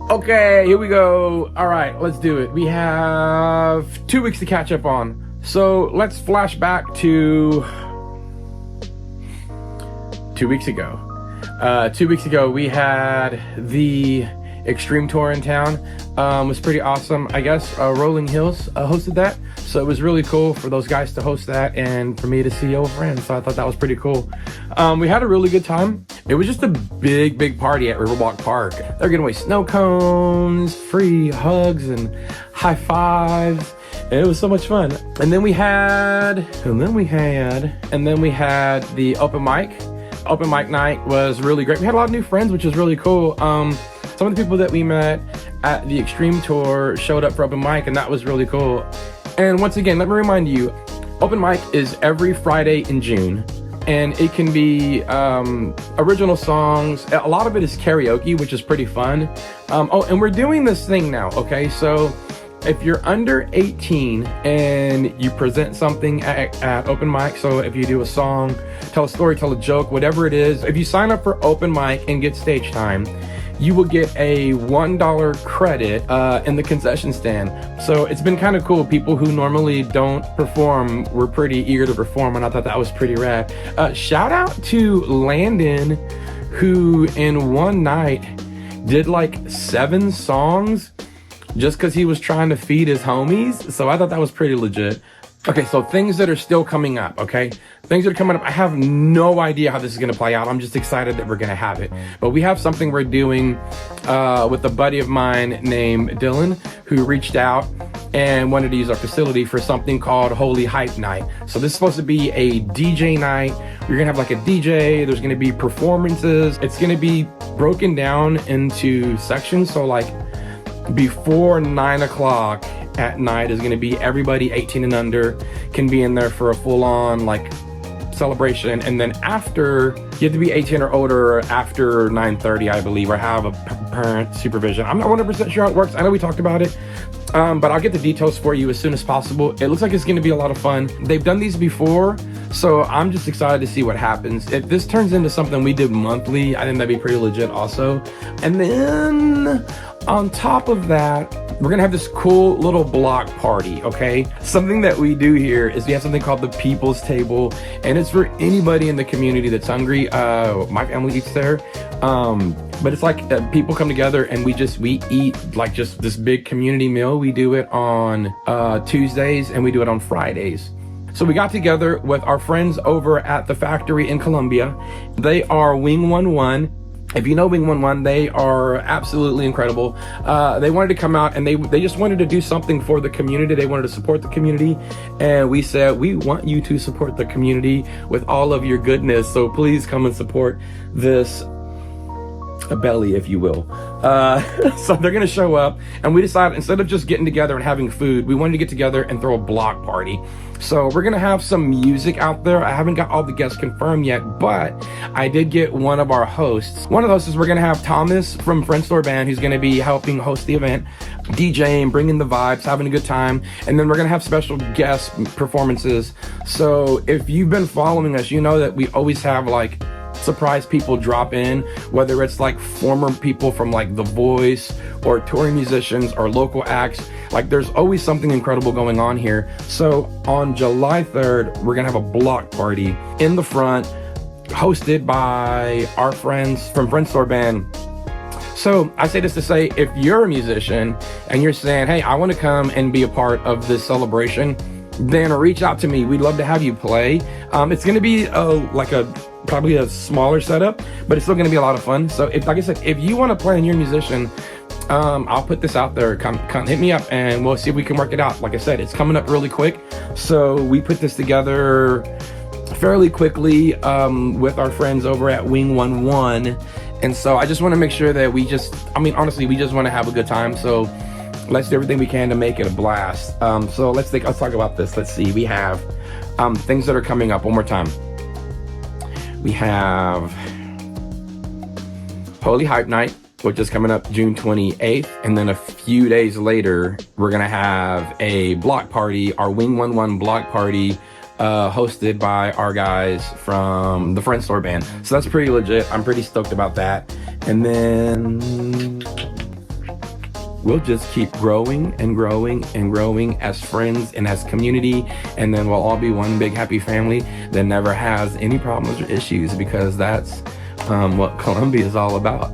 Okay, here we go. All right, let's do it. We have 2 weeks to catch up on. So let's flash back to 2 weeks ago. 2 weeks ago, we had the Extreme Tour in town. It was pretty awesome. I guess Rolling Hills hosted that. So it was really cool for those guys to host that and for me to see old friends. So I thought that was pretty cool. We had a really good time. It was just a big party at Riverwalk Park. They're giving away snow cones, free hugs and high fives. And it was so much fun. And then we had the open mic. Open mic night was really great. We had a lot of new friends, which was really cool. Some of the people that we met at the Extreme Tour showed up for open mic, and that was really cool. And once again, let me remind you, open mic is every Friday in June, and it can be original songs. A lot of it is karaoke, which is pretty fun. And we're doing this thing now, okay? So if you're under 18 and you present something at open mic, so if you do a song, tell a story, tell a joke, whatever it is, if you sign up for open mic and get stage time, you will get a $1 credit in the concession stand. So it's been kind of cool. People who normally don't perform were pretty eager to perform, and I thought that was pretty rad. Shout out to Landon, who in one night did like 7 songs just because he was trying to feed his homies. So I thought that was pretty legit. Okay, so things that are still coming up, okay? Things that are coming up, I have no idea how this is gonna play out. I'm just excited that we're gonna have it. But we have something we're doing with a buddy of mine named Dylan, who reached out and wanted to use our facility for something called Holy Hype Night. So this is supposed to be a DJ night. We're gonna have like a DJ, there's gonna be performances. It's gonna be broken down into sections. So like before 9 o'clock at night is going to be everybody 18 and under can be in there for a full-on like celebration, and then after, you have to be 18 or older after 9:30, I believe, or have a parent supervision. I'm not 100% sure how it works. I know we talked about it, but I'll get the details for you as soon as possible. It looks like it's going to be a lot of fun. They've done these before, so I'm just excited to see what happens. If this turns into something we did monthly, I think that'd be pretty legit also. And then on top of that, we're gonna have this cool little block party, okay? Something that we do here is we have something called the People's Table, and it's for anybody in the community that's hungry. My family eats there, but it's like people come together and we eat like just this big community meal. We do it on Tuesdays and we do it on Fridays. So we got together with our friends over at the factory in Columbia. They are Wing 11. If you know Wing 11, they are absolutely incredible. They wanted to come out and they just wanted to do something for the community. They wanted to support the community. And we said, we want you to support the community with all of your goodness. So please come and support this belly, if you will. So they're gonna show up, and we decided instead of just getting together and having food, we wanted to get together and throw a block party. So we're gonna have some music out there. I haven't got all the guests confirmed yet, but I did get one of our hosts. One of those is we're gonna have Thomas from Friend Store Band, who's gonna be helping host the event, DJing, bringing the vibes, having a good time, and then we're gonna have special guest performances. So if you've been following us, you know that we always have like surprise people drop in, whether it's like former people from like The Voice or touring musicians or local acts. Like there's always something incredible going on here. So on July 3rd, we're gonna have a block party in the front hosted by our friends from Friend Store Band. So I say this to say, if you're a musician and you're saying, hey, I want to come and be a part of this celebration, then reach out to me. We'd love to have you play. It's going to be probably a smaller setup, but it's still going to be a lot of fun. So if, like I said, if you want to play and you're a musician, I'll put this out there. Come hit me up and we'll see if we can work it out. Like I said, it's coming up really quick. So we put this together fairly quickly with our friends over at Wing 11. And so I just want to make sure that honestly, we just want to have a good time. So let's do everything we can to make it a blast. So let's talk about this. Let's see. We have things that are coming up one more time. We have Holy Hype Night, which is coming up June 28th. And then a few days later, we're going to have a block party, our Wing 11 block party, hosted by our guys from the Friend Store Band. So that's pretty legit. I'm pretty stoked about that. And then we'll just keep growing and growing and growing as friends and as community, and then we'll all be one big happy family that never has any problems or issues, because that's what Columbia is all about.